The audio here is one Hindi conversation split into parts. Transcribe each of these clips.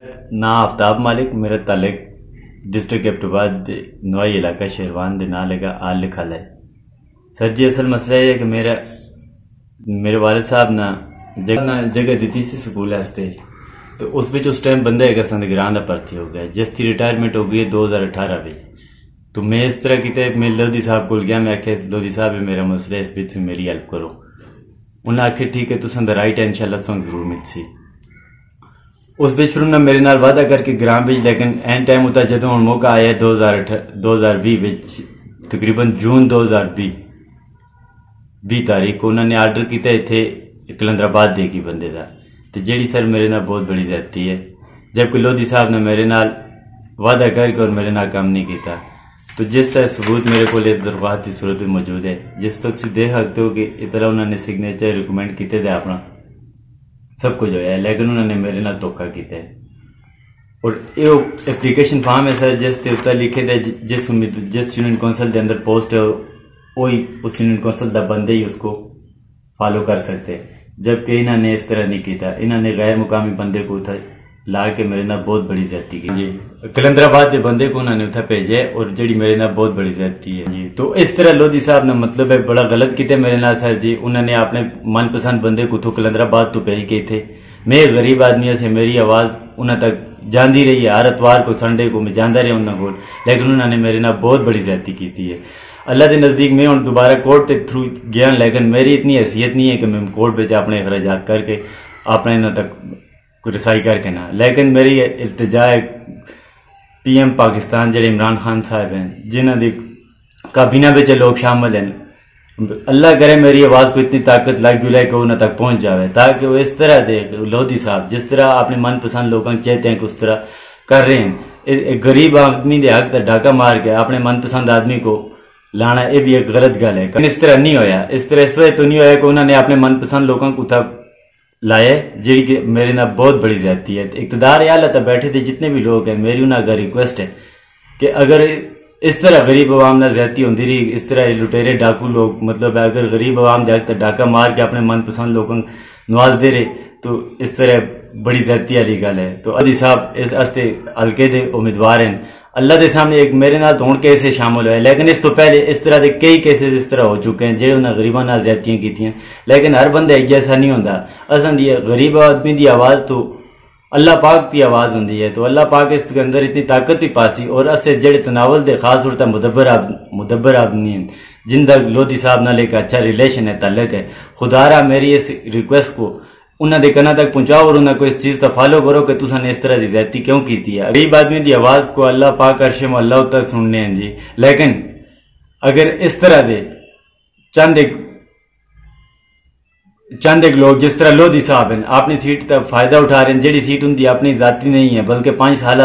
ना आफ्ताब मालिक मेरा ताल्लुक डिस्ट्रिक्ट एबटाबाद नवाई इलाका शेरवान दे नाल है आल लिखा है। सर जी असल मसला है कि मेरे वालिद साहब ना जगह दी सी स्कूल वास्ते, तो उस टाइम बंदा है संदग्रां दा भर्ती हो गया जिसकी रिटायरमेंट हो गई 2018 में। तो मैं इस तरह किते मैं लोधी साहब को गया, मैं आख्या लोधी साहब मेरा मसला है, इस बिच मेरी हेल्प करो। उन्हें आखे ठीक है तुम द राइट है, इंशाल्लाह तुम जरूर मिलसी। उस बिच फिर उन्हें मेरे नाल वादा करके ग्राम बिच, लेकिन एंड टाइम होता जो हम मौका आया 2020 तकरीबन जून 2020 तारीख को उन्होंने आर्डर किया इतने कलंदराबाद दे की बंदे का, तो जी सर मेरे नाल बहुत बड़ी ज्यादती है। जबकि लोधी साहब ने मेरे नाल वादा करके और मेरे नाल काम नहीं किया। तो जिस तरह सबूत मेरे को इस दरख्वास्त की सूरत में मौजूद है, जिस तक तुम देख सकते हो कि इतना उन्होंने सिग्नेचर रिकमेंड किए थे, अपना सब कुछ होया है, लेकिन उन्होंने मेरे नाल धोखा किया है। और ये एप्लीकेशन फॉर्म है सर जिस उत्तर लिखे थे जिस यूनियन कौंसल के अंदर पोस्ट है वही उस यूनियन कौंसल का बंदे ही उसको फॉलो कर सकते हैं, जबकि इन्होंने इस तरह नहीं किया। इन्होंने गैर मुकामी बंदे को उठा ला के मेरे नाल बहुत बड़ी ज्यादती की जी। कलंदराबाद के बंदे को उन्होंने उठा भेजे और जी मेरे नाल बहुत बड़ी ज्यादती है जी। तो इस तरह लोधी साहब ने मतलब है बड़ा गलत किया मेरे नाल सर जी। उन्होंने अपने मनपसंद बंदे को कलंदराबाद तो भेज के थे। मैं एक गरीब आदमी से मेरी आवाज उन्हें तक जाती रही है, हर इतवार को संडे को मैं जाता रहा उन्होंने कोल, लेकिन उन्होंने मेरे नाल बहुत बड़ी ज्यादती की है। अल्लाह के नजदीक मैं हूँ दोबारा कोर्ट के थ्रू गया, लेकिन मेरी इतनी हैसियत नहीं है कि मैं कोर्ट में अपने अखराजात करके अपने इन्हों तक रसाई करके ना, लेकिन मेरी इल्तिजा है PM पाकिस्तान जो इमरान खान साहब हैं, जिन्होंने काबीना में लोग शामिल हैं, अल्लाह करे मेरी आवाज को इतनी ताकत लग जुलाई कि उन्हें तक पहुंच जाए, ताकि वो इस तरह दे लोधी साहब जिस तरह अपने मनपसंद लोगों चाहते हैं कि उस तरह कर रहे हैं। एक गरीब आदमी के हक तक डाका मार के अपने मनपसंद आदमी को लाना, ये भी एक गलत गल है। इस तरह नहीं होया, इस तरह इस वजह तो नहीं होया कि उन्होंने अपने मनपसंद लोगों को उठा लाए, जी मेरे नाल बहुत बड़ी ज्यादती है। इक़्तिदार आला तक बैठे थे जितने भी लोग हैं, मेरी उन्हें अगर रिक्वेस्ट है कि अगर इस तरह गरीब अवाम नाल ज्यादती होती रही, इस तरह लुटेरे डाकू लोग मतलब अगर गरीब अवाम जाकर डाका मार के अपने मनपसंद लोगों नवाज दे रहे, तो इस तरह बड़ी ज्यादती वाली गल है। तो अली साहब इस हस्ते हल्के के उम्मीदवार हैं, अल्लाह के सामने एक मेरे नाल तो केस शामिल हुए, लेकिन इस तो पहले इस तरह के कई केसेस इस तरह हो चुके हैं जो उन्हें गरीबों नाल ज्यादतियां की, लेकिन हर बंदे जैसा नहीं होता। असन दी गरीब आदमी की आवाज तो अल्लाह पाक की आवाज होंगी है, तो अल्लाह पाक इसके अंदर इतनी ताकत भी पासी। और असे जेड़े तनावल दे खास तौर पर मुदब्बर आदमी हैं जिनका लोधी साहब नाल एक अच्छा रिलेशन है, ताल्लुक है, खुदारा मेरी इस रिक्वेस्ट को उन्होंने कना तक पहुंचाओ और उन्हें इस चीज का फॉलो करो कि तुसाने इस तरह की ज्यादती क्यों की है। गरीब आदमी की आवाज को अल्लाह पाक अर्शे में अल्लाह तक सुनने हैं जी, लेकिन अगर इस तरह दे चंद एक लोग जिस तरह लोधी साहब हैं अपनी सीट का फायदा उठा रहे हैं, जेडी सीट उनकी अपनी जाती नहीं है बल्कि 5 साल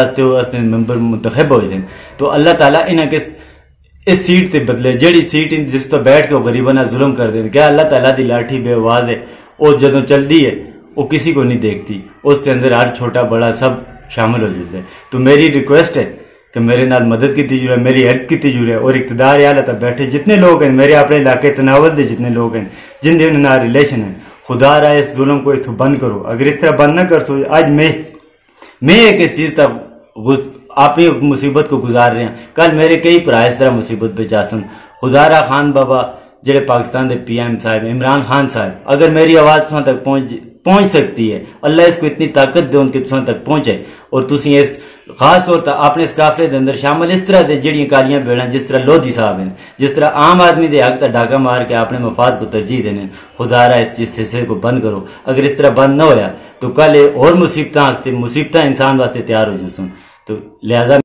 मेंबर मुंतखब हो जाए, तो अल्लाह ताला इन्हें इस सीट के बदले जेडी सीट जिस पर बैठ के गरीबों ने जुल्म कर दे, क्या अल्लाह ताला की लाठी बेआवाज है, और जदों चलती है वो किसी को नहीं देखती, उसके अंदर हर छोटा बड़ा सब शामिल हो जाता है। तो मेरी रिक्वेस्ट है कि मेरे नाल मदद की जरूरत है, मेरी हेल्प की जरूरत है, और इक़्तिदार आला तक बैठे जितने लोग हैं मेरे अपने इलाके तनावल के जितने लोग हैं जिनके नाल रिलेशन है, खुदा रहा इस जुल्म को इस बंद करो। अगर इस तरह बंद ना कर सो, आज मैं एक इस चीज तक अपनी मुसीबत को गुजार रहे हैं, कल मेरे कई भरा इस तरह मुसीबत पे जा सन। खुदारा खान बाबा जेड़े पाकिस्तान के PM साहब इमरान खान साहब, अगर मेरी आवाज तुहां तक पहुंच सकती है, अल्लाह इसको इतनी ताकत दे उनके तुहां तक पहुंचे, और तुसी इस खास तौर पर अपने इस काफले के अंदर शामिल इस तरह के जड़ियां कालियां बेड़ा जिस तरह लोधी साहब हैं, जिस तरह आम आदमी के हक तक डाका मार के अपने मफाद को तरजीह देने, खुदारा इस चीज सिलसिले को बंद करो। अगर इस तरह बंद न होया तो कल और मुसीबत इंसान वास्ते तैयार हो जूसन। तो लिहाजा